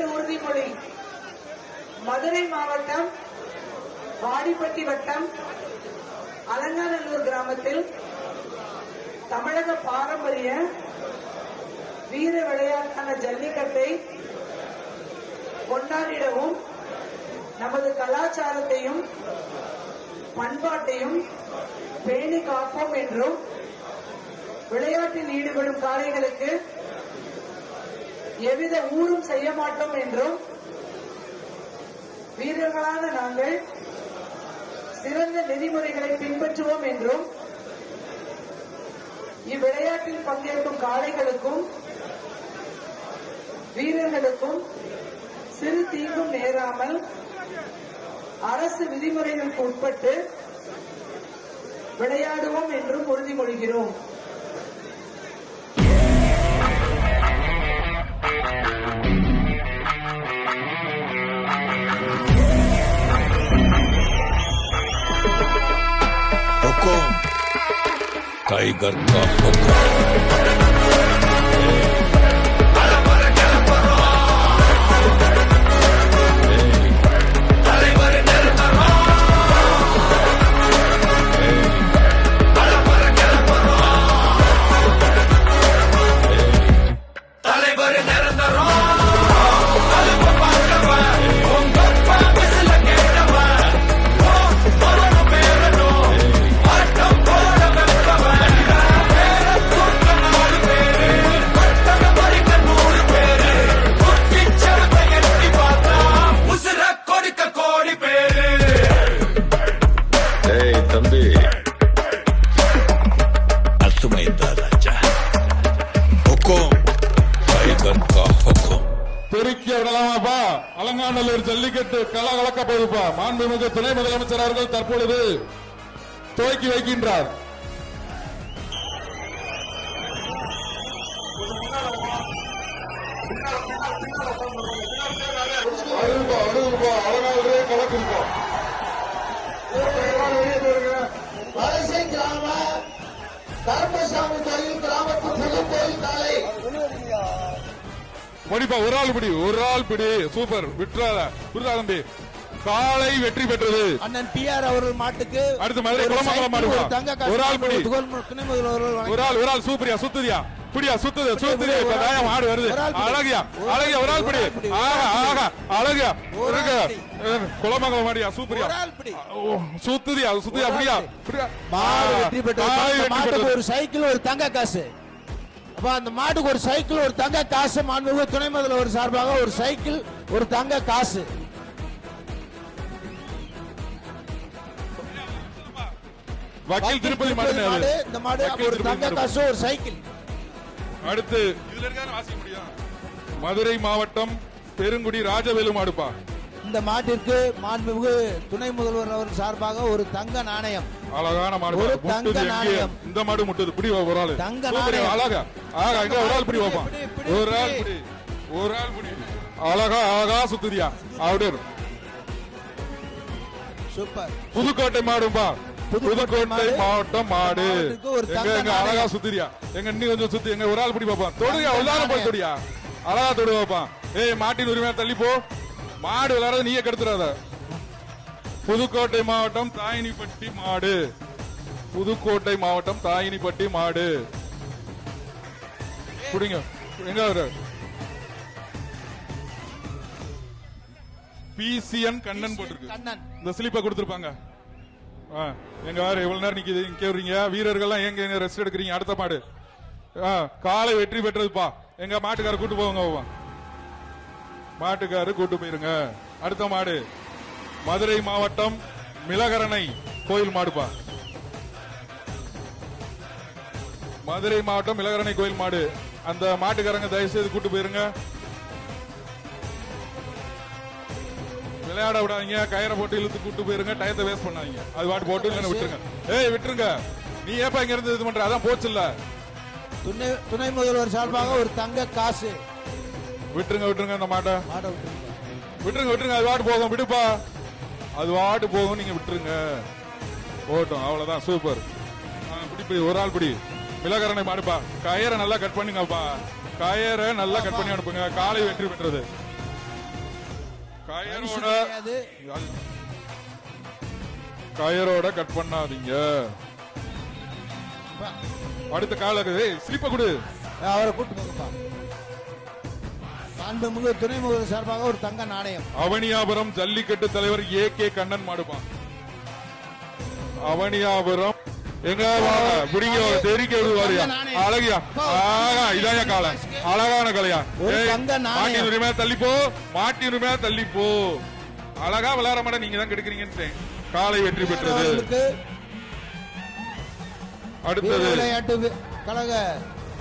விளையாட்டு உறுதிமொழி. மதுரை மாவட்டம் வாடிப்பட்டி வட்டம் அலங்காநல்லூர் கிராமத்தில் தமிழக பாரம்பரிய வீர விளையாட்டான ஜல்லிக்கட்டை கொண்டாடிடவும் நமது கலாச்சாரத்தையும் பண்பாட்டையும் பேணி காப்போம் என்றும் விளையாட்டில் ஈடுபடும் காளைகளுக்கு எவ்வித ஊரும் செய்ய மாட்டோம் என்றும் வீரர்களான நாங்கள் சிறந்த நெறிமுறைகளை பின்பற்றுவோம் என்றும் இவ்விளையாட்டில் பங்கேற்கும் காளைகளுக்கும் வீரர்களுக்கும் சிறு தீங்கும் நேராமல் அரசு விதிமுறைகளுக்கு உட்பட்டு விளையாடுவோம் என்றும் உறுதிமொழிகிறோம். टाइगर का हुक्म। பெருக்கிய விடலாமாப்பா. அலங்காநல்லூர் ஜல்லிக்கட்டு கலகலக்க போகுதுப்பா. மாண்புமிகு துணை முதலமைச்சர் அவர்கள் தற்பொழுது துவக்கி வைக்கின்றார். வலசை கிராம கருப்பசாமி கோயில் கிராமத்து புது கோயில் காலை மணிப்பா ஒரு ஆள் பிடி சூப்பர். விட்டுறாத புரிதா தம்பி. காலை வெற்றி பெற்றது அண்ணன் PR அவர்கள் மாட்டுக்கு. அடுத்து மதுரை குளமங்கலம் மாடுவா. ஒரு ஆள் பிடி ஒரு ஆள் சூப்பரியா சுத்துதியா பிடியா சுத்துது மாடு வருது. அழகியா ஒரு ஆள் பிடி. ஆகா அழகியா குளமங்கலம் மாடியா சூப்பரியா சுத்துதியா அப்படியா மாடு வெற்றி பெற்றது. ஒரு சைக்கிள் ஒரு தங்க காசு. அந்த மாட்டுக்கு ஒரு சைக்கிள் ஒரு தங்க காசு. மாண்புமிகு துணை முதல்வர் சார்பாக ஒரு சைக்கிள் ஒரு தங்க காசு. வக்கீல் திருப்பதி மாடு. இந்த மாடு ஒரு தங்க காசு ஒரு சைக்கிள். அடுத்து இதுல இருக்கான வாசிக்க முடியும். மதுரை மாவட்டம் பெருங்குடி ராஜவேலு மாடுப்பா. இந்த மாட்டிற்கு மாண்புமிகு துணை முதல்வர் அவர் சார்பாக ஒரு தங்க நாணயம். அழகான மாடு. ஒரு தங்க நாணயம். இந்த மாடு முட்டுது பிடி ஒரு ஆளு. தங்க நாணயம் அழகா இங்க ஒரு ஆள் பிடி வைப்பான். ஒரு ஆள் பிடி அழகா சுத்துதியா அப்படியே சூப்பர். புதுக்கோட்டை மாடுப்பா. புதுக்கோட்டை மாவட்டம் மாடு. எங்க அழகா சுத்துறியா எங்க இன்னும் கொஞ்சம் சுத்து. எங்க ஒரு ஆள் பிடி பாப்பான். தொடுயா உள்ளாரம் போய் தொடியா அழகா தொடு வைப்பான். மாட்டின் உரிமையா தள்ளி போ. மாடு விளையாட நீயே கெடுத்துறாத. புதுக்கோட்டை மாவட்டம் தாயினிப்பட்டி மாடு. புதுக்கோட்டை மாவட்டம் தாயினிப்பட்டி மாடு. புடிங்க எங்க PCN கண்ணன் போட்டிருக்கு. இந்த ஸ்லிப்பை கொடுத்திருப்பாங்க. எங்க வேற எவ்வளவு நேரம் நிக்குது கேக்குறீங்க. வீரர்கள் எங்க ரெஸ்ட் எடுக்கிறீங்க. அடுத்த மாடு காலை வெற்றி பெற்றதுப்பா. எங்க மாட்டுக்கார கூட்டு போவாங்க. மாட்டுக்காரு கூட்டு போயிருங்க. அடுத்த மாடு மதுரை மாவட்டம் மிளகரணை கோயில் மாடுப்பா. மதுரை மாவட்டம் மிளகரணை கோயில் மாடு. அந்த மாட்டுக்காரங்க தயவு செய்து கூட்டு போயிருங்க. விளையாட விடாதீங்க. கயிறை போட்டு இழுத்து கூட்டு போயிருங்க. டயத்தை வேஸ்ட் பண்ணாதீங்க. அது பாட்டு போட்டு இல்லைன்னு விட்டுருங்க. விட்டுருங்க. நீ ஏப்பா இங்க இருந்து இது பண்ற? அதான் போச்சு இல்ல. துணை முதல்வர் சார்பாக ஒரு தங்க காசு. விட்டுருங்க அந்த மாட்டை விட்டுருங்க. அது வாட்டு போகும். விடுப்பா அது வாட்டு போகும். நீங்க விட்டுருங்க போட்டோம். அவ்வளவுதான். சூப்பர். பிடி ஒரு ஆள் பிடி. மிளகரணை மாடுப்பா. கயிறை நல்லா கட் பண்ணுங்கப்பா. கயிறை நல்லா கட் பண்ணி அனுப்புங்க. காலை வெற்றி பெற்றது. கயரோட கிடையாது. கயரோட கட் பண்ணாதீங்க. அடுத்த கால ஸ்லிப்ப கொடு. அவரை கூட்டு போங்கப்பா. மாண்புமிகு துணை முதல்வர் சார்பாக ஒரு தங்க நாணயம். அவனியாபுரம் ஜல்லிக்கட்டு தலைவர் ஏ.கே. கண்ணன் மாடுப்பா. அவனியாபுரம் எங்க வாங்க புடிங்க தெரிக்க விடுவாரியா. அழகியா ஆகா இதாயா கால அழகான கலையா. ஒரு தங்க நாணயம். மாட்டின் உரிமையா தள்ளிப்போ, மாட்டின் உரிமையா தள்ளிப்போ. அழகா விளையாட மாட்ட நீங்க தான் கெடுக்கிறீங்கன்னு காலை வெற்றி பெற்றது. அவர்களுக்கு அடுத்தது விளையாட்டு கழக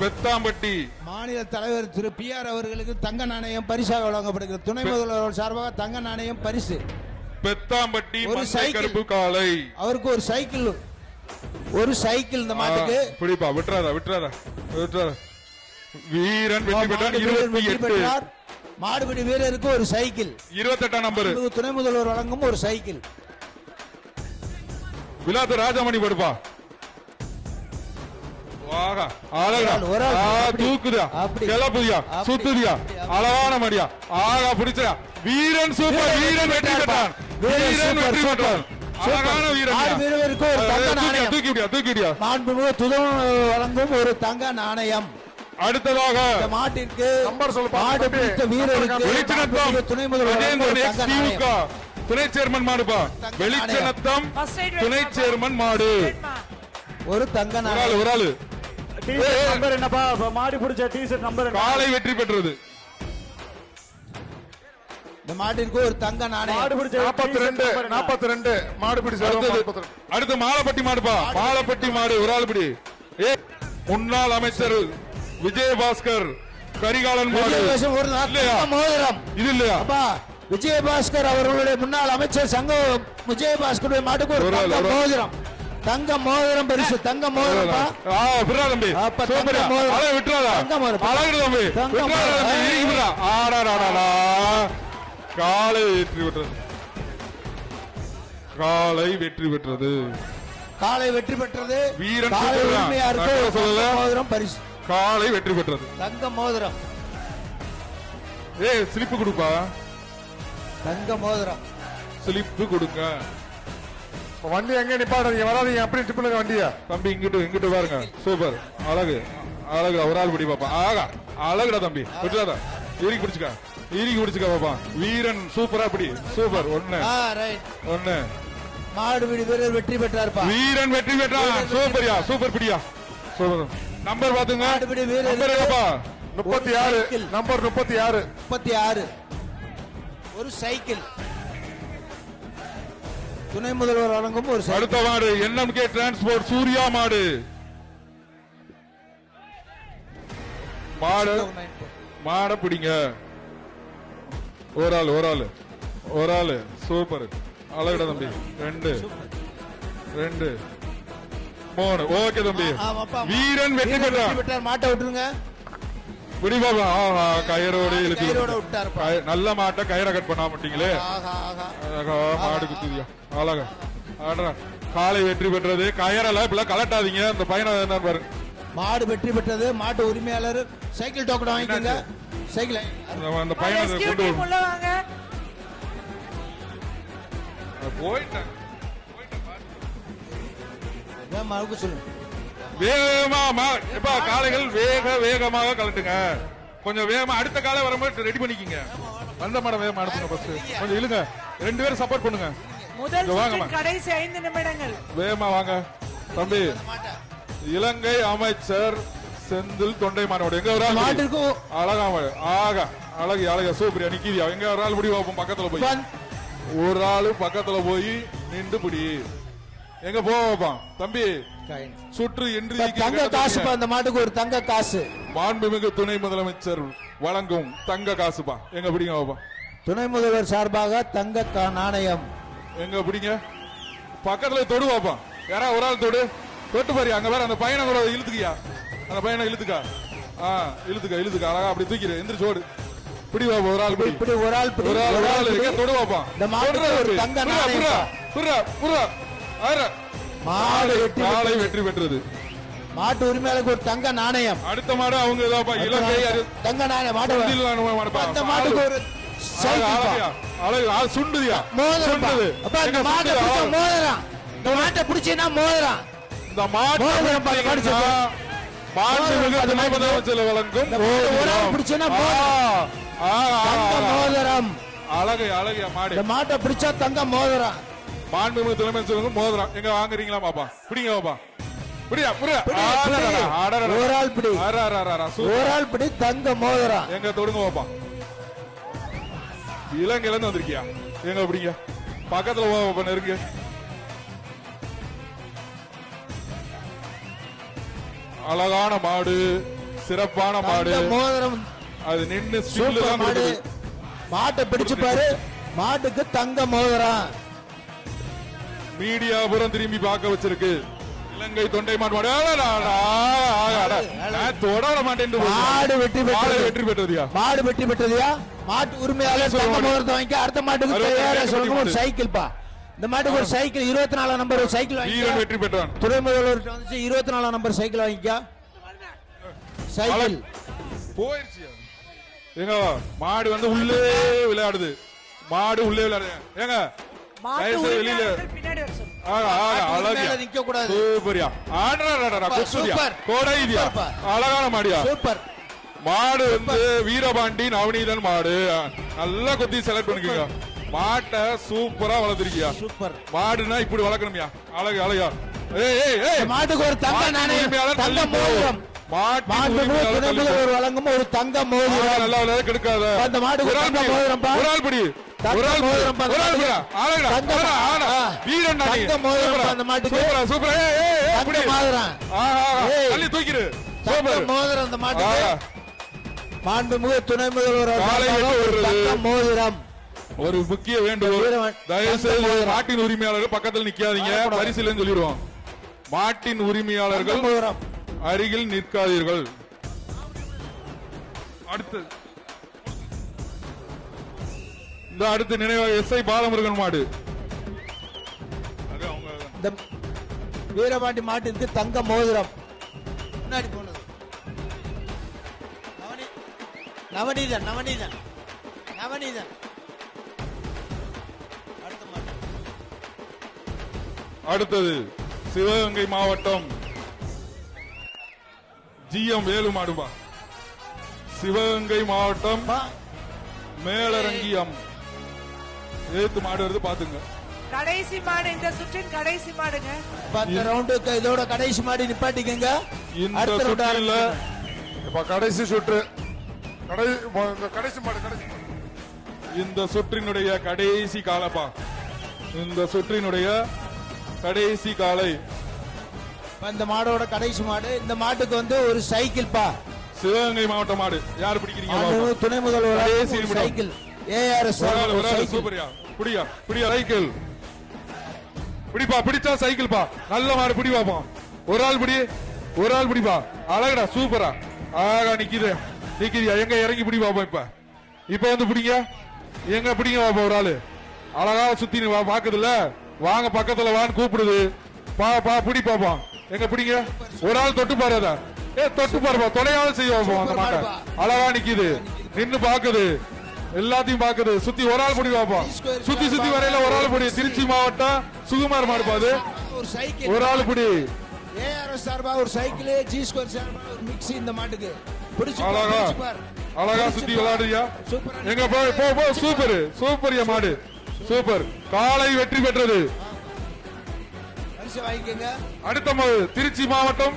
பெத்தாம்பட்டி மாநில தலைவர் திரு பி.ஆர். அவர்களுக்கு தங்க நாணயம் பரிசாக வழங்கப்படுகிறது. துணை முதல்வர் சார்பாக தங்க நாணயம் பரிசு. பெத்தாம்பட்டி ஒரு மஞ்சள் சைக்கிள். கருப்பு காலை. அவருக்கு ஒரு சைக்கிள் இந்த மாட்டுக்கு. பிடிப்பா விட்டுறாதா விட்டுறாதா விட்டுறாதா. வீரன் வெற்றி பெற்றார். 28 மாடுபிடி வீரருக்கு ஒரு சைக்கிள். 28ஆம் நம்பர் துணை முதல்வர் வழங்கும் ஒரு சைக்கிள். விலாத்து ராஜமணி படுப்பா. வாகா அழகா ஒரு ஆள், அப்படி. தூக்குதா அப்படி. கிளப்புதியா அப்படி. சுத்துதியா அழகான மடியா. ஆகா பிடிச்சா வீரன் சூப்பர். வீரன் வெற்றி பெற்றான். வீரன் வெற்றி பெற்றான். அழகான வீரன். ஆறு வீரருக்கு ஒரு தங்க நாணயம். தூக்கிடியா. மாண்புமிகு துணை வழங்கும் ஒரு தங்க நாணயம். அடுத்ததாக இந்த மாட்டிற்கு நம்பர் சொல்லுப்பா. மாடு பிடித்த வீரருக்கு வெளிச்சநத்தம் மாண்புமிகு துணை முதல்வர் வழங்கும் ஒரு தங்க திமுக நாணயம். துணை சேர்மன் மாடுப்பா. தங்க வெளிச்சநத்தம் First aid துணை வேணுமா? சேர்மன் மாடு. ஒரு தங்க ஒரு ஆளு நாணயம். ஒரு ஆளு. நம்பர் என்னப்பா மாடி பிடிச்ச டீஷர்ட் நம்பர் காலை வெற்றி பெற்றது. இந்த மாட்டிற்கு ஒரு தங்க நாணயம். மாடு பிடிச்ச 42 மாடு பிடி அடுத்தது அடுத்து மாலப்பட்டி மாடுப்பா. மாலப்பட்டி மாடு ஒரு ஆள் பிடி. முன்னாள் அமைச்சர் விஜயபாஸ்கர் கரிகாலன் மாடு. விஜயபாஸ்கர் ஒரு இல்லையா? தங்க மோதிரம். இது இல்லையா? அப்பா விஜயபாஸ்கர் அவர்களுடைய முன்னாள் அமைச்சர் சங்கம் விஜயபாஸ்கருடைய மாட்டுக்கு ஒரு ஒரு ஆள், தங்க ஒரு ஆள். மோதிரம். தங்க மோதிரம் பரிசு. தங்க மோதிரம். விட்றா தம்பி. அப்ப தங்க சூப்பரா. மோதிரம். அழகு விட்டுறாதா. தங்க மோதிரம். அழகு தம்பி. தங்க விட்டுறாதா மோதிரம். தம்பி. இறுக்கி விட்றா. ஆடாடாடாடா. காலை வெற்றி பெற்றது. காலை வெற்றி பெற்றது. காலை வெற்றி பெற்றது. வீரன் காலை சூப்பரா. உரிமையாருக்கு ஒரு நான் சொல்லல. தங்க மோதிரம் பரிசு. காலை வெற்றி பெற்றது. தங்க மோதிரம். ஸ்லிப்பு கொடுப்பா. தங்க மோதிரம். ஸ்லிப்பு கொடுங்க. வண்டி எங்க நிப்பாடுறீங்க வராதீங்க அப்படி டிப்புல வண்டியா. தம்பி இங்கிட்டு பாருங்க. சூப்பர் அழகு அழகு. ஒரு ஆள் பிடி பாப்பா. ஆகா அழகுடா தம்பி. விட்டுறாதா. இறுக்கி பிடிச்சுக்க பாப்பா. வீரன் சூப்பரா பிடி. சூப்பர். ஒண்ணு மாடுபிடி வீரர் வெற்றி பெற்றார்ப்பா. வீரன் வெற்றி பெற்றான். சூப்பர்யா. சூப்பர் பிடியா. சூப்பர். நம்பர் பாத்துங்க. மாடுபிடி வீரர் நம்பர் என்னப்பா? 36 நம்பர் 36 36 ஒரு சைக்கிள். துணை முதல்வர் வழங்கும் ஒரு சைக்கிள். அடுத்த மாடு NMK டிரான்ஸ்போர்ட் சூர்யா மாடு. மாட பிடிங்க. ஒரு ஆளு. சூப்பர் அழகுடா தம்பி. 2 3 ஓகே தம்பி. ஆமாப்பா. வீரன் வெற்றி வீரர் பெற்றான். வெற்றி பெற்றார். மாட்டை விட்டுருங்க. பிடி பாப்பா. ஆஹா கயிறோட இழுத்து. கயிறோட விட்டாருப்பா. நல்ல மாட்டை கயிறை கட் பண்ண மாட்டீங்களே. ஆகா ஆகா. அழகா மாடு குத்துதியா. அழகா ஆடுறா. காலை வெற்றி பெற்றது. கயரெல்லாம் இப்பெல்லாம் கலட்டாதீங்க. அந்த பையனை என்ன பாருங்க. மாடு வெற்றி பெற்றது. மாட்டு உரிமையாளர் சைக்கிள் டோக்கன் வாங்கிக்கோங்க. சைக்கிள் அந்த பையனை Rescue கொண்டு team உள்ள வாங்க. போயிட்டேன். மறுக்கு சொல்லுங்க. வேகமா எப்பா காளைகள் வேகமாக கலட்டுங்க. கொஞ்சம் வேகமா அடுத்த காலை வரும்போது ரெடி பண்ணிக்கிங்க. வந்த மாடம் வேகமா அனுப்புங்க. பஸ் கொஞ்சம் இழுங்க. 2 பேரும் சப்போர்ட் பண்ணுங்க. முதல் இங்க வாங்கம்மா. சுற்றின் கடைசி 5 நிமிடங்கள். வேகமா வாங்க தம்பி. இலங்கை அமைச்சர் செந்தில் தொண்டைமானோட எங்க ஒரு ஆள் மாட்டிற்கு அழகா மாடு. ஆகா அழகா சூப்பரியா நிக்கிதியா. எங்க ஒரு ஆள் முடி வைப்போம் பக்கத்துல போய். ஒரு ஆளு பக்கத்துல போய் நின்று பிடி. எங்க போவான் தம்பி. சுற்று என்று தங்க காசுப்பா. அந்த மாட்டுக்கு ஒரு தங்க காசு. மாண்புமிகு துணை முதலமைச்சர் வழங்கும் தங்க காசுப்பா. எங்க பிடிங்க பாப்பா. துணை முதல்வர் சார்பாக தங்க நாணயம். எங்க பிடிங்க. பக்கத்துல தொடு பாப்பா. யாரா ஒரு ஆள் தொட்டு பாரு. அங்க வேற அந்த பையனை கூட இழுத்துக்கியா. அந்த பையனை இழுத்துக்கா. இழுத்துக்கா அழகா அப்படி தூக்கிடு. எந்திரிச்சு ஓடு. பிடி பாப்பா. ஒரு ஆள் பிடி. இப்படி ஒரு ஆள் பிடி. ஒரு ஆள் எங்க தொடு பாப்பா. இந்த மாட்டுக்கு ஒரு தங்க நாணயம். மாடு வெற்றி காலை வெற்றி பெற்றது. மாட்டு உரிமையாளருக்கு ஒரு தங்க நாணயம். அடுத்த மாடு அவங்க இலங்கை தங்க நாணயம். மாடு செந்தில் அந்த மாட்டுக்கு ஒரு சைக்கிள் பா. அழகு சுண்டுதியா மோதிரம் பா. சுண்டுது. அப்பா இந்த எங்க மாட்டை சுண்டுது? பிடிச்சா மோதிரம். இந்த மாட்டை பிடிச்சீங்கன்னா மோதிரம். இந்த மாட்டு மோதிரம் பா, பிடிச்சீங்கன்னா மாண்புமிகு துணை முதலமைச்சர் வழங்கும் இந்த மாட்டை ஒரு ஆள் பிடிச்சேன்னா மோதிரம். தங்க மோதிரம். அழகு அழகு மாடு. இந்த மாட்டை பிடிச்சா தங்க மோதிரம். மாண்புமிகு துணை முதலமைச்சர் மோதிரம் எங்க வாங்குறீங்களா பாப்பா? பிடிங்க பாப்பா. பிடியா புரியா? பிடி, பிடி. ஒரு ஆள் பிடி. ஒரு ஆள் பிடி தங்க மோதிரம். எங்க தொடுங்க பாப்பா. இலங்கையில இருந்து வந்திருக்கியா? எங்க பிடிங்க. பக்கத்துல பாப்பா நெருங்க. அழகான மாடு, சிறப்பான மாடு. தங்க மோதிரம். அது நின்னு சூப்பர் மாடு. மாட்டை பிடிச்சு பாரு. மாட்டுக்கு தங்க மோதிரம். மீடியா புறம் திரும்பி பார்க்க வச்சிருக்கு. இலங்கை தொண்டை மாடு மாடு தொடர மாட்டேன். மாடு வெற்றி பெற்றது. வெற்றி பெற்றதுயா? மாடு வெற்றி பெற்றதுயா? மாட்டு உரிமையாளர் தங்க மோதிரத்தை வாங்கி அடுத்த மாட்டுக்கு தயாரா சொல்லுங்க. ஒரு சைக்கிள் பா. இந்த மாட்டுக்கு ஒரு சைக்கிள் 24 நம்பர் ஒரு சைக்கிள் வாங்கி. வீரன் வெற்றி பெற்றான். துணை முதல்வர் வந்து 24 நம்பர் சைக்கிள் வாங்கிக்க. சைக்கிள் போயிருச்சு. எங்க மாடு வந்து உள்ளே விளையாடுது. மாடு உள்ளே விளையாடுது. ஏங்க மாட்டு வெளியில உரிமையாளர்கள் பின்னாடி வர சொல்லுங்க. அழகா நிக்க கூடாது. சூப்பரியா. சூப்பர். கோடைதியா. அழகான மாடியா. சூப்பர். மாடு வந்து வீரபாண்டி நவநீதன் மாடு. நல்லா கொத்தி செலக்ட் பண்ணிக்கோங்க. மாட்டை சூப்பரா வளர்த்திருக்கியா? சூப்பர். மாடுனா இப்படி வளர்க்கணும்யா. அழகு அழகா. மாட்டுக்கு ஒரு தங்க நாணயம் தங்க மோதிரம். மாட்டுக்கு வழங்கும் ஒரு தங்க மோதிரம். நல்லா விளையாட கெடுக்காத. அந்த மாட்டுக்கு தங்க மோதிரம் பா. ஒரு ஆள் படி. ஒரு ஆள் மோதிரம் பா. வீரன் தங்க மோதிரம் அந்த மாட்டுக்கு. சூப்பரா. தங்க மோதிரம். தள்ளி தூக்கிடு. தங்க மோதிரம் அந்த மாட்டுக்கு. மாண்புமிகு துணை முதல்வர் தங்க மோதிரம். ஒரு முக்கிய வேண்டுகோள். தயவு செய்து மாட்டின் உரிமையாளர்கள் பக்கத்தில் நிக்காதீங்க. பரிசீலனை சொல்லிடுவோம். மாட்டின் உரிமையாளர்கள் அருகில் நிற்காதீர்கள். அடுத்து இந்த அடுத்த நினைவாக எஸ்ஐ பாலமுருகன் மாடு. இந்த வீரபாண்டி மாட்டிற்கு தங்க மோதிரம். முன்னாடி போனது நவநீதன். நவநீதன். நவநீதன். அடுத்தது சிவகங்கை மாவட்டம் ஜிஎம் வேலு மாடுபா. சிவகங்கை மாவட்டம் மேலரங்கியம் ஏத்து மாடு வருது பாத்துங்க. கடைசி மாடு இந்த சுற்றின் கடைசி மாடுங்க. 10 ரவுண்டுக்கு இதோட கடைசி மாடு நிப்பாட்டிக்கங்க. இந்த சுற்றில இப்ப கடைசி சுற்று. கடைசி மாடு. கடைசி இந்த சுற்றினுடைய கடைசி காலப்பா. இந்த சுற்றினுடைய கடைசி காலை. இந்த மாடோட கடைசி மாடு. இந்த மாட்டுக்கு வந்து ஒரு சைக்கிள் பா. சிவகங்கை மாவட்ட மாடு. யார் பிடிக்கிறீங்க? துணை முதல்வர் சைக்கிள். ஏஆர்எஸ் சூப்பரியா. புடியா புடியா சைக்கிள். பிடிப்பா. பிடிச்சா சைக்கிள் பா. நல்ல மாடு பிடி பாப்போம். ஒரு ஆள் பிடி. ஒரு ஆள் பிடிப்பா. அழகடா. சூப்பரா. அழகா நிக்குது. நிக்கிறியா? எங்க இறங்கி பிடி பாப்போம். இப்ப வந்து பிடிங்க. எங்க பிடிங்க பாப்போம். ஒரு ஆளு அழகா சுத்தி பாக்குதுல்ல. வாங்க பக்கத்துல வான்னு கூப்பிடுது. பா பிடி பாப்போம். எங்க பிடிங்க. ஒரு ஆள் தொட்டு பாரு. தொட்டு பாருப்பா. தொலையாவது செய்ய பாப்போம். அந்த மாட்டை அழகா நிக்குது. நின்னு பாக்குது. எல்லாத்தையும் பாக்குது. சுத்தி ஒரு ஆள் பிடி பாப்போம். சுத்தி சுத்தி வரையில ஒரு ஆள் பிடி. திருச்சி மாவட்டம் சுகுமார் மாடு பாது. ஒரு ஆள் பிடி. ஏஆர்எஸ் சார்பா ஒரு சைக்கிள். ஜி ஸ்கொயர் சார்பா ஒரு மிக்ஸி இந்த மாட்டுக்கு. அழகா அழகா சுத்தி விளையாடுறியா? எங்க போ. சூப்பர். சூப்பரியா மாடு. சூப்பர். காலை வெற்றி பெற்றது. அடுத்த மாடு திருச்சி மாவட்டம்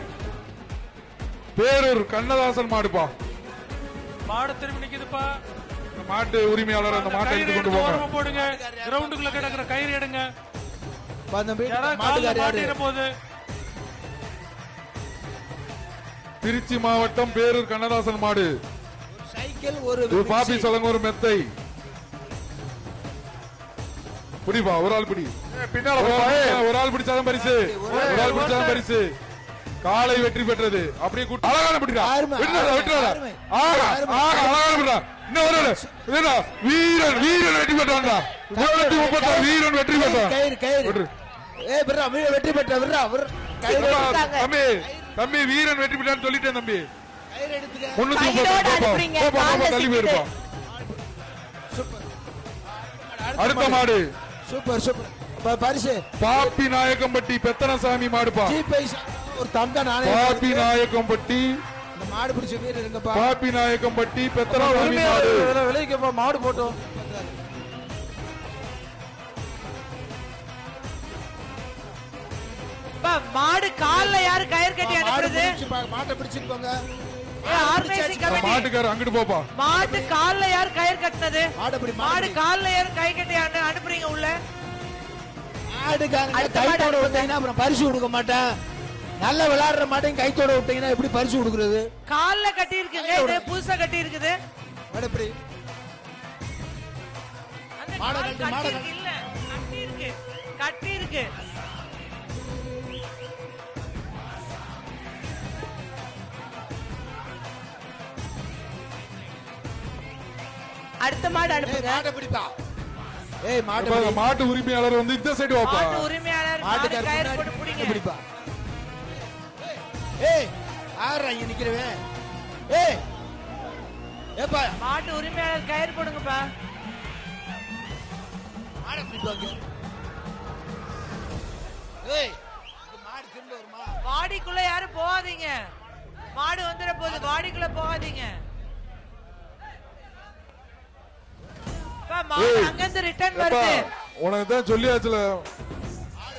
பேரூர் கண்ணதாசன் மாடுப்பா. மாடு திரும்பி நிக்குதுப்பா. மாட்டு உரிமையாளர் அந்த மாட்டை எடுத்து கொண்டு போங்க. போடுங்க. கிரவுண்டுக்குள்ள கிடக்குற கயிறு எடுங்க. போது திருச்சி மாவட்டம் பேரூர் கண்ணதாசன் மாடு. சைக்கிள் ஒரு பாப்பி சொல்லுங்க. ஒரு மெத்தை பிடிப்பா. ஒரு ஆள் பிடி. பின்னால ஒரு ஆள் பிடிச்சாதான் பரிசு. ஒரு ஆள் பிடிச்சாதான் பரிசு. காலை வெற்றி பெற்றது. அப்படியே அழகான பிடிடா. வீரன் வீரன் வெற்றி பெற்றான்டா. 230 வீரன் வெற்றி பெற்றான். வெற்றி பெற்ற தம்பி தம்பி வீரன் வெற்றி பெற்றான்னு சொல்லிட்டேன் தம்பி. 330 தள்ளி போயிருப்பான். அடுத்த மாடு சூப்பர் சூப்பர் பரிசு பாப்பி நாயக்கம்பட்டி பெத்தனசாமி மாடுப்பா. ஒரு தங்க நாணயம். பாப்பி நாயக்கம்பட்டி இந்த மாடு பிடிச்ச வீரர் இருங்கப்பா. பாப்பி நாயக்கம்பட்டி பெத்தனசாமி மாடு. விலைக்குப்பா மாடு போட்டோம். மாடு கால்ல யாரு கயிறு கட்டி அனுப்புறது? மாட்டை பிடிச்சிருப்பாங்க. மாட்டுக்கார அங்கிட்டு போப்பா. மாட்டு கால்ல யாரு கயிறு கட்டினது? மாடு கால்ல யாரு கை கட்டி அனுப்புறீங்க உள்ள? மாடுக்காரங்க கைத்தோட விட்டீங்கன்னா அப்புறம் பரிசு கொடுக்க மாட்டேன். நல்ல விளையாடுற மாட்டையும் கைத்தோட விட்டீங்கன்னா எப்படி பரிசு கொடுக்கறது? கால்ல கட்டி இருக்குங்க, இது புதுசா கட்டி இருக்குது. எப்படி மாடு கட்டி இல்ல, கட்டி இருக்கு, கட்டி இருக்கு. அடுத்த மாடு அனுப்புங்க. மாட்டை பிடிப்பா. ஏய் மாட்டு உரிமையாளர் வந்து இந்த சைடு வாப்பா. மாட்டு உரிமையாளர் மாடு கயிறு போட்டு பிடிங்க. பிடிப்பா. ஏய் ஆறா இங்க நிக்கிறவே. ஏய் ஏப்பா மாட்டு உரிமையாளர் கயிறு போடுங்கப்பா. மாடை பிடிப்பாங்க. ஏய் மாடு திரும்ப வருமா? வாடிக்குள்ள யாரும் போகாதீங்க. மாடு வந்துற போது வாடிக்குள்ள போகாதீங்க. அங்கிருந்து ரிட்டர்ன் வருது. உனக்கு தான் சொல்லியாச்சுல,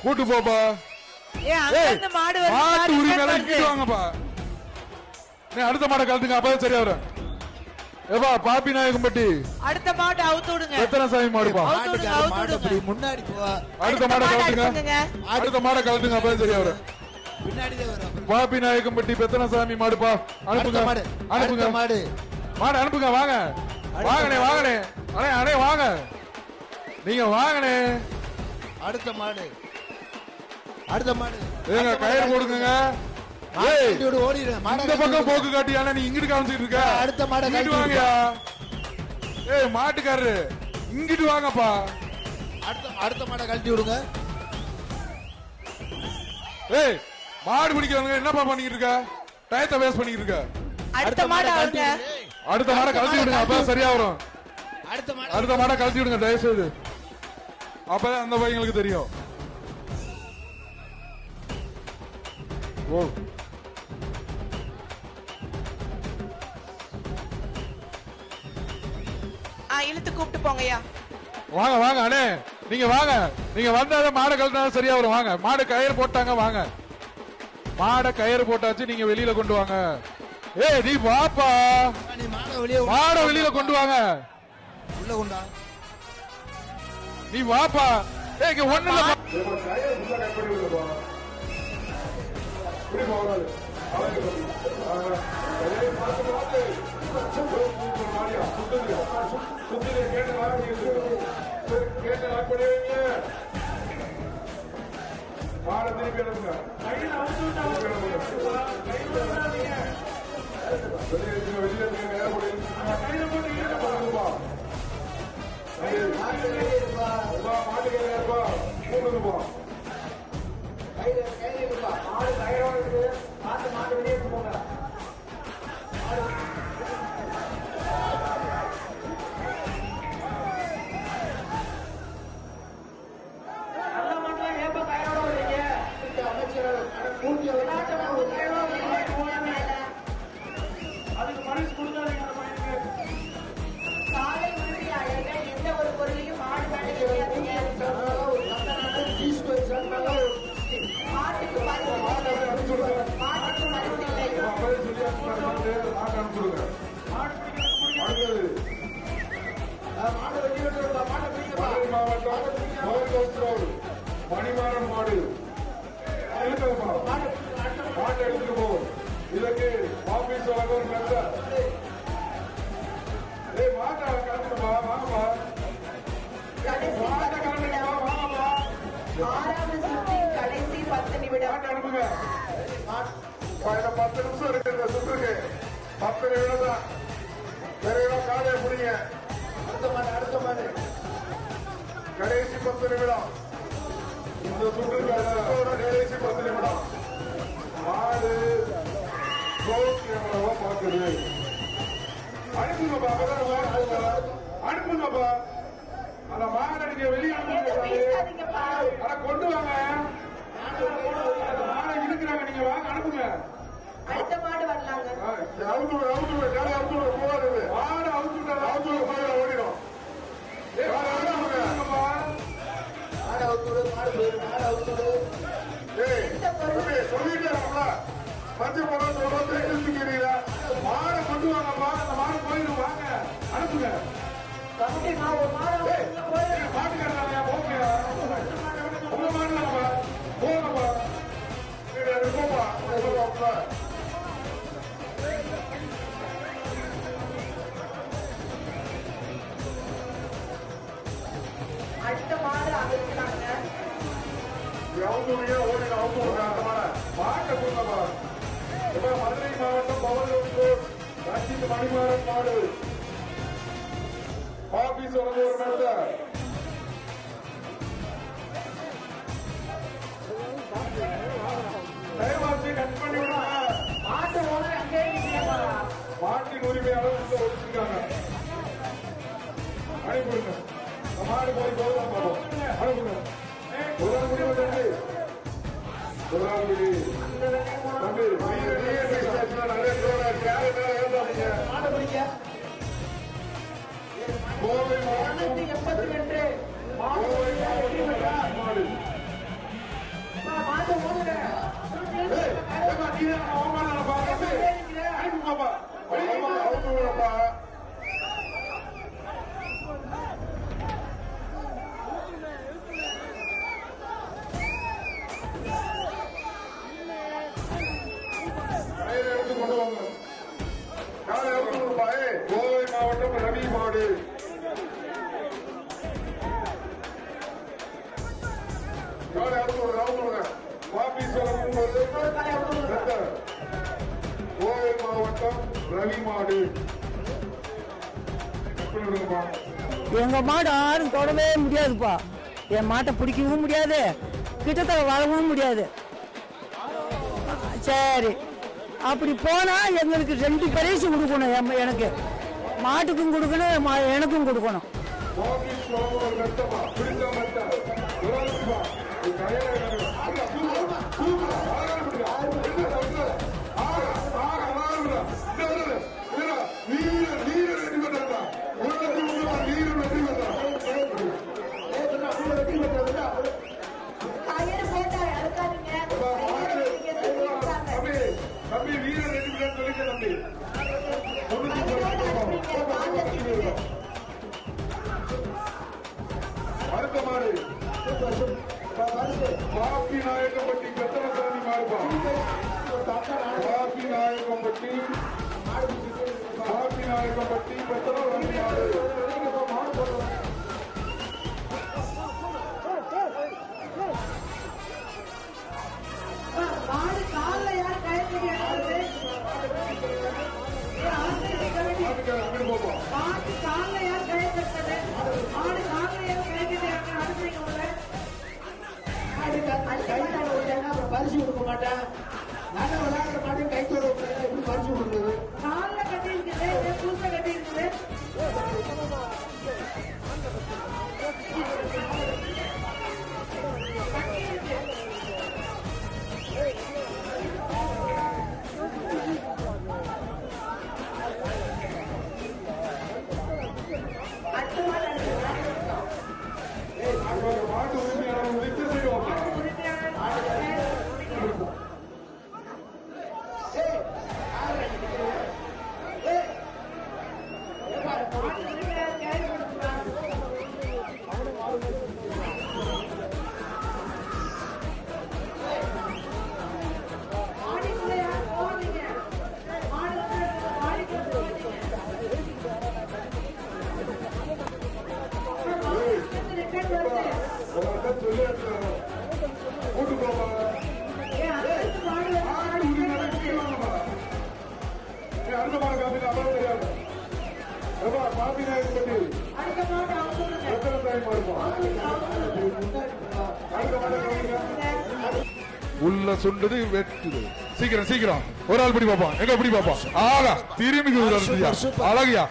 கூட்டு போப்பா. அங்கிருந்து மாடு வருது. மாட்டு உரிமையாளர் இங்கிட்டு வாங்கப்பா. நீ அடுத்த மாடை கழட்டுங்க, அப்பதான் சரியா வரும். ஏப்பா பாப்பி நாயக்கம்பட்டி அடுத்த மாட்டை அவுத்து விடுங்க. பெத்தனசாமி மாடுப்பா. முன்னாடி போ. அடுத்த மாடை கழட்டுங்க, அடுத்த மாடை கழட்டுங்க, அப்பதான் சரியா வரும். பின்னாடியே வரும். பாப்பி நாயக்கம்பட்டி பெத்தனசாமி மாடுப்பா. அனுப்புங்க அனுப்புங்க மாடு அனுப்புங்க. வாங்க வாங்கனே வாங்கனே. அண்ணே அண்ணே வாங்க, நீங்க வாங்கனே. அடுத்த மாடு ஏங்க கயிறு போடுங்க. இந்த பக்கம் போக்கு காட்டியா, நீ இங்கிட்டு காமிச்சிட்டு இருக்க. அடுத்த மாடு இங்கிட்டு வாங்கயா. ஏய் மாட்டுக்காரரு இங்கிட்டு வாங்கப்பா. அடுத்த மாடை கழட்டி விடுங்க. ஏய் மாடு பிடிக்கிறவங்க என்னப்பா பண்ணிட்டு இருக்க? டயத்தை வேஸ்ட் பண்ணிட்டு இருக்க. அடுத்த மாடை கழட்டி அடுத்த மாடை கழட்டி விடுங்க, அப்பதான் சரியா வரும். அடுத்த மாடை கழட்டி விடுங்க தயவு செய்து, அப்பதான் அந்த பையங்களுக்கு தெரியும். ஓ இழுத்து கூப்பிட்டு போங்கய்யா. வாங்க வாங்க அண்ணே, நீங்க வாங்க. நீங்க வந்தாதான் மாடை கழட்டினா சரியா வரும். வாங்க, மாடு கயிறு போட்டாங்க, வாங்க. மாடை கயிறு போட்டாச்சு, நீங்க வெளியில கொண்டு வாங்க. ஏய் நீ வாப்பா, மாடை வெளியில கொண்டு வாங்க. உள்ள கொண்டா நீ வாப்பா. ஏய் இங்க ஒண்ணு இல்ல. மணிமாறன் மாடு மாட்டை எடுத்துட்டு போகும். இதுக்கு ஆபீஸ் வழங்கும் மாட்டை கலந்துப்பா, வாங்கப்பா. மாட்டை கலந்துப்பா, வாங்கப்பா. 6வது சுற்றின் கடைசி 10 நிமிடம். மாட்டை அனுப்புங்க. 10 நிமிஷம் இருக்கு இந்த சுற்றுக்கு. 10 நிமிடம் தான். விரைவா காலையை முடிங்க. அடுத்த மாடு கடைசி 10 நிமிடம். இந்த சுற்றுக்கு கடைசி 10 நிமிடம். மாடு எவ்வளவோ பார்க்குது. அனுப்புங்க, அனுப்புங்கப்பா அந்த மாடை நீங்க வெளியே பேசாதீங்கப்பா. அனுப்புங்க கொண்டு வாங்க அந்த மாடை இருக்கிறாங்க நீங்க வாங்க அனுப்புங்க அடுத்த மாடு வரலாங்க. மாடு அவுத்து ஓடிடும் மாடை கொண்டு வாங்கப்பா அந்த மாடு போயிடும் வாங்க அனுப்புங்க தம்பி, நான் ஒரு மாடு மாட்டுக்காரங்க போங்க உங்க மாடுதானப்பா போங்கப்பா அடுத்த மாடு அகற்றுறாங்க. மாட்டை கொடுங்கப்பா மதுரை மாவட்டம் பவனூர் ரஞ்சித் மணிமாறன் மாடு ஆபீஸ் வந்து ஒரு மேடம் தயவாசி கட் பண்ணி விடுங்க மாட்டு ஓனர் அங்கே நிக்கிறேன்ப்பா. மாட்டின் உரிமையாளர் உள்ள ஒழிச்சிருக்காங்க அனுப்பிடுங்க மாடு போய் போதும் பார்ப்போம் அனுப்புங்க உதாரணி தம்பி மாடு பிடிக்க. கோவை 282 மாடு வெற்றி பெற்றார். அப்பா, மாட்டு ஓனர் கோவை மாவட்டம் ரவி மாடு கோவை மாவட்டம் ரவி மாடு எங்க மாடு யாரும் தொடவே முடியாதுப்பா. என் மாட்டை பிடிக்கவும் முடியாது, கிட்டத்தட்ட வரவும் முடியாது. சரி, அப்படி போனா எங்களுக்கு 2 பரிசு கொடுக்கணும். எனக்கு மாட்டுக்கும் கொடுக்கணும், எனக்கும் கொடுக்கணும். கயிறு போட்டா அழுக்காதீங்க. தம்பி வீரர் ரெண்டு பேர் சொல்லிக்க தம்பி அடுத்த மாடு பாப்பி நாயக்கம்பட்டி பெத்தனசாமி மாடுபா பாப்பி நாயக்கம்பட்டி பெத்தனசாமி மாடு மாடு கால்ல யார் கயிறு மாட்டு கால்ல யார் கயிறு கட்டது? மாடு கால்ல யார் கயிறு அடுத்தீங்க பரிசு கொடுக்க மாட்டேன். நாங்க விளையாடுற மாட்டேன் கைத்தோட எப்படி பரிசு கொடுக்குறது? கால்ல கட்டி இருக்குது, பூசை கட்டி இருக்குது. மாட்டு உரிமையாளர் விட்டு செய்வோம் கூட்டு போவாங்க அடுத்த மாடு காப்பி அவ்வளவு தெரியாது பாப்பி நாயக்கப்பட்டி எத்தனை டைம் வருவோம் அடுத்த மாடு உள்ள சுண்டது வெட்டுது. சீக்கிரம் சீக்கிரம் ஒரு ஆள் பிடி பாப்பான். எங்க பிடி பாப்பான். ஆகா திரும்பி அழகியா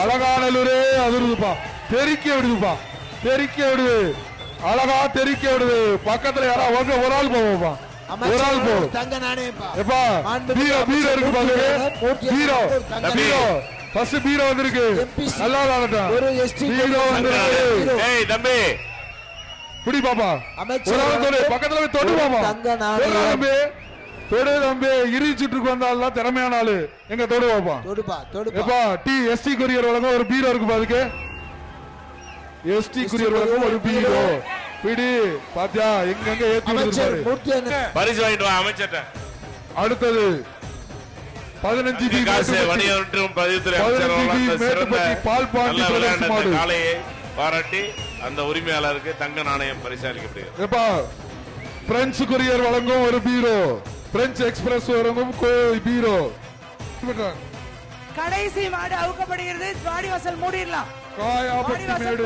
அழகானூரே அதிருதுப்பா. தெறிக்க விடுதுப்பா. தெறிக்க விடுது. அழகா தெறிக்க விடுது. பக்கத்துல யாரா ஒரு ஆள் போவாப்பா. ஒரு ஆள் போ. தங்க நாணயம்ப்பா. எப்பா பீரோ பீரோ இருக்கு பாருங்க. பீரோ பீரோ ஃபர்ஸ்ட் பீரோ வந்திருக்கு. நல்லா விளையாடட்டும். ஒரு எஸ்டி பீரோ வந்திருக்கு. ஏய் தம்பி பிடி பாப்பா. ஒரு ஆள் தொடு. பக்கத்துல போய் தொடு பாப்பா. தங்க நாணயம். தம்பி தொடு தம்பி. இறுதி சுற்றுக்கு வந்தாலும் திறமையான ஆளு. எங்க தொடு பாப்பா. தொடுப்பா தொடுப்பா. எப்பா டி எஸ்டி கொரியர் வழங்க ஒரு பீரோ இருக்கு பாருங்க. எஸ்டி கொரியர் வழங்க ஒரு பீரோ. பிடி பாத்தியா எங்க ஏத்தி விடுறாரு. பரிசு வாங்கிட்டு வா அமைச்சர்ட்ட. அடுத்தது 15 டி காசு வணிகற்றும் பதிவுத்துறை அமைச்சர் பால் பாண்டி காலையை பாராட்டி அந்த உரிமையாளருக்கு தங்க நாணயம் பரிசளிக்கப்படுகிறது. எப்பா பிரெஞ்சு கொரியர் வழங்கும் ஒரு பீரோ. பிரெஞ்சு எக்ஸ்பிரஸ் வழங்கும் பீரோ. கடைசி மாடு அவுக்கப்படுகிறது. வாடிவாசல் மூடிடலாம். காயாபட்டி மேடு.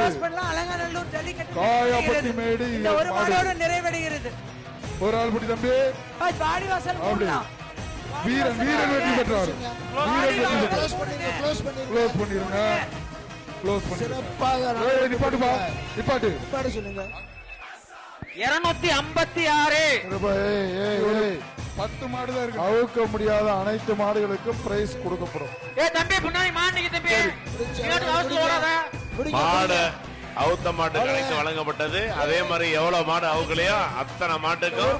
அலங்காநல்லூர் ஜல்லிக்கட்டு காயாபட்டி மேடு. இந்த ஒரு மாடோடு நிறைவடைகிறது. ஒரு ஆள் பிடி தம்பி. வாடிவாசல் மூடலாம். வீரன் வீரன் வெற்றி பெற்றார். வீரன் வெற்றி பெற்றார். க்ளோஸ் பண்ணிருங்க. க்ளோஸ் பண்ணி. சிறப்பாக நிப்பாட்டுப்பா. நிப்பாட்டு. நிப்பாட்டு சொல்லுங்க. 256. 10 மாடு தான் இருக்கு. அவுக்க முடியாத அனைத்து மாடுகளுக்கும் பிரைஸ் கொடுக்கப்படும். தம்பி முன்னாடி மாடுங்க தம்பி. மாடு அவுத்த மாட்டு கணக்கு வழங்கப்பட்டது. அதே மாதிரி எவ்வளவு மாடு அவுக்கலையோ அத்தனை மாட்டுக்கும்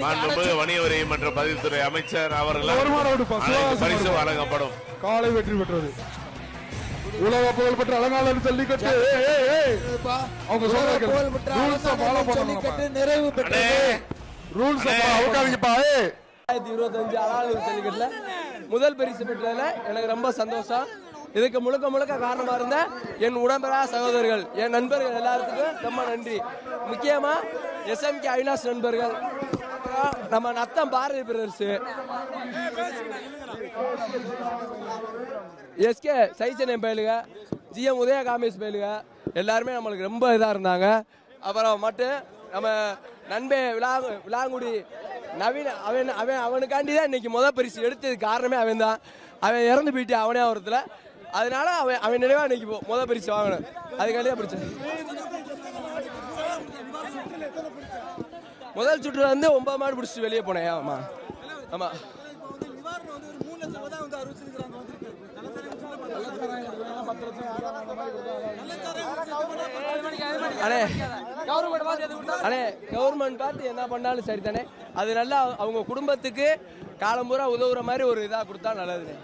மாண்புமிகு வணிக வரி மற்றும் பதிவுத்துறை அமைச்சர் அவர்கள் பரிசு வழங்கப்படும். காலை வெற்றி பெற்றது. உலக புகழ்பெற்ற அலங்காநல்லூர் ஜல்லிக்கட்டு. அவங்க ஜல்லிக்கட்டு நிறைவு பெற்றது. ரூல்ஸ் அவுக்காதீங்கப்பா. 2025 அலங்காநல்லூர் ஜல்லிக்கட்டுல முதல் பரிசு பெற்றதுல எனக்கு ரொம்ப சந்தோஷம். இதுக்கு முழுக்க முழுக்க காரணமா இருந்த என் உடம்பரா சகோதரர்கள், என் நண்பர்கள் எல்லாத்துக்கும் ரொம்ப நன்றி. முக்கியமா SMK அவினாஷ் நண்பர்கள், நம்ம நத்தம் பாரதி பிரதர்ஸ், SK சைசன் பயிலுக, GM உதய காமேஷ் பயிலுக எல்லாருமே நம்மளுக்கு ரொம்ப இதா இருந்தாங்க. அப்புறம் மட்டும் நம்ம நண்பே விளாங்குடி நவீன், அவனுக்காண்டி தான் இன்னைக்கு முதல் பரிசு எடுத்ததுக்கு காரணமே அவன் தான். அவன் இறந்து போயிட்டு அவனே ஒருத்துல, அதனால அவன் நினைவா இன்னைக்கு முதல் பரிசு வாங்கணும். அதுக்காண்டி தான் பிடிச்சது. முதல் சுற்றுல வந்து 9 மாடு பிடிச்சிட்டு வெளியே போனேன். ஆமா ஆமா. கவர்மெண்ட் பார்த்து என்ன பண்ணாலும் சரி தானே, அது நல்லா அவங்க குடும்பத்துக்கு காலம் பூரா உதவுற மாதிரி ஒரு இதா கொடுத்தா நல்லதுண்ணே.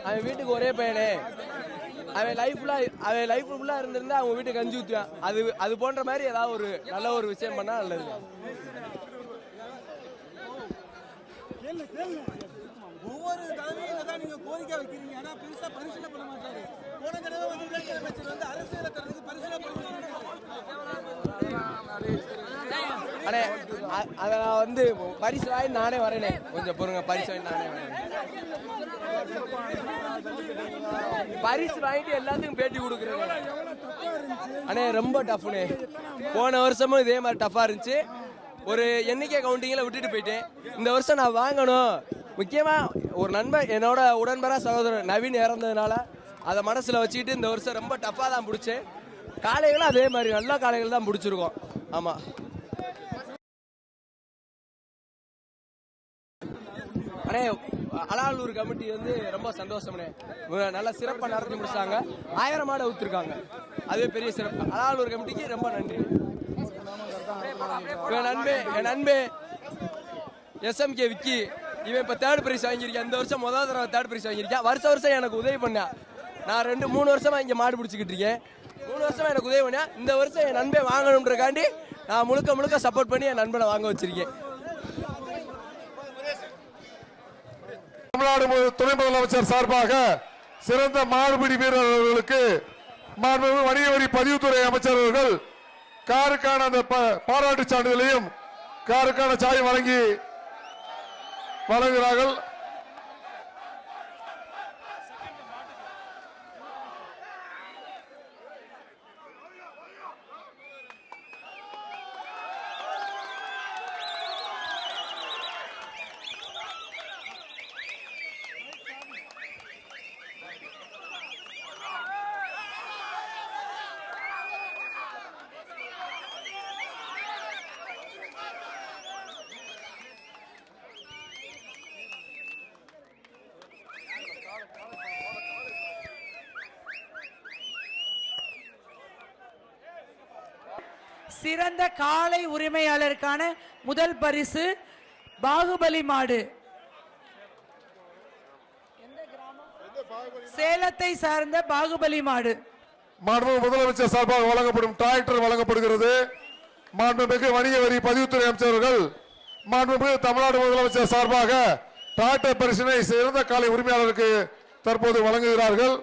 அவன் வீட்டுக்கு ஒரே பையனே, அவன் லைஃப் ஃபுல்லா இருந்திருந்தா அவங்க வீட்டுக்கு கஞ்சி ஊத்துவான். அது போன்ற மாதிரி ஏதாவது ஒரு நல்ல ஒரு விஷயம் பண்ணா நல்லது. ஒவ்வொரு தடவையும் தான் நீங்க கோரிக்கை வைக்கிறீங்க, ஆனா பெருசா பரிசீலனை பண்ண மாட்டாரு. போன தடவை வந்து விளையாட்டு அமைச்சர் வந்து அரசியல தரத்துக்கு பரிசீலனை பண்ண அண்ணே, அத நான் வந்து பரிசு வாங்கி நானே வரேனே, கொஞ்சம் பொறுங்க. பரிசு வாங்கி நானே வரேன். பரிசு வாங்கிட்டு எல்லாத்துக்கும் பேட்டி கொடுக்குறேன். அண்ணே ரொம்ப டஃப்னே. போன வருஷமும் இதே மாதிரி டஃபா இருந்துச்சு. ஒரு எண்ணிக்கை கவுண்டிங்ல விட்டுட்டு போயிட்டேன். இந்த வருஷம் நான் வாங்கணும். முக்கியமா ஒரு நண்பர், என்னோட உடன்பரா சகோதரர் நவீன் இறந்ததுனால அதை மனசுல வச்சுக்கிட்டு இந்த வருஷம் ரொம்ப டஃபா தான் பிடிச்சேன். காளைகளும் அதே மாதிரி நல்ல காளைகள் தான் பிடிச்சிருக்கோம். ஆமா. அண்ணே, அலாலூர் கமிட்டி வந்து ரொம்ப சந்தோஷம்ண்ணே. நல்லா சிறப்பா நடத்தி முடிச்சாங்க. 1000 மாடை ஊத்துருக்காங்க. அதுவே பெரிய சிறப்பு. அலாலூர் கமிட்டிக்கு ரொம்ப நன்றி. என் நண்பே SMK விக்கி, இவன் இப்ப 3rd பிரைஸ் வாங்கியிருக்கேன். இந்த வருஷம் முதல் தடவை 3rd பிரைஸ் வாங்கியிருக்கேன். வருஷம் எனக்கு உதவி பண்ணா. நான் 2-3 வருஷமா இங்க மாடு பிடிச்சிக்கிட்டு இருக்கேன். 3 வருஷமா எனக்கு உதவி பண்ணா. இந்த வருஷம் என் நண்பே வாங்கணும்ன்றக்காண்டி நான் முழுக்க சப்போர்ட் பண்ணி என் நண்பனை வாங்க வச்சிருக்கேன். தமிழ்நாடு துணை முதலமைச்சர் சார்பாக சிறந்த மாடுபிடி வீரர்களுக்கு மாண்புமிகு வணிக வரி பதிவுத்துறை அமைச்சர் அவர்கள் காருக்கான அந்த பாராட்டு சான்றிதழையும் காருக்கான சாய் வழங்குகிறார்கள். சிறந்த காளை உரிமையாளருக்கான முதல் பரிசு பாகுபலி மாடு. சேலத்தை சார்ந்த பாகுபலி மாடு. மாண்புமிகு முதலமைச்சர் சார்பாக வழங்கப்படும் டிராக்டர் வழங்கப்படுகிறது. மாண்புமிகு வணிக வரி பதிவுத்துறை அமைச்சர்கள் மாண்புமிகு தமிழ்நாடு முதலமைச்சர் சார்பாக டிராக்டர் பரிசினை சிறந்த காளை உரிமையாளருக்கு தற்போது வழங்குகிறார்கள்.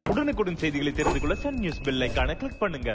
உடனுக்குடன் செய்திகளை தெரிந்து கொள்ள சன் நியூஸ் பெல் ஐகானை கிளிக் பண்ணுங்க.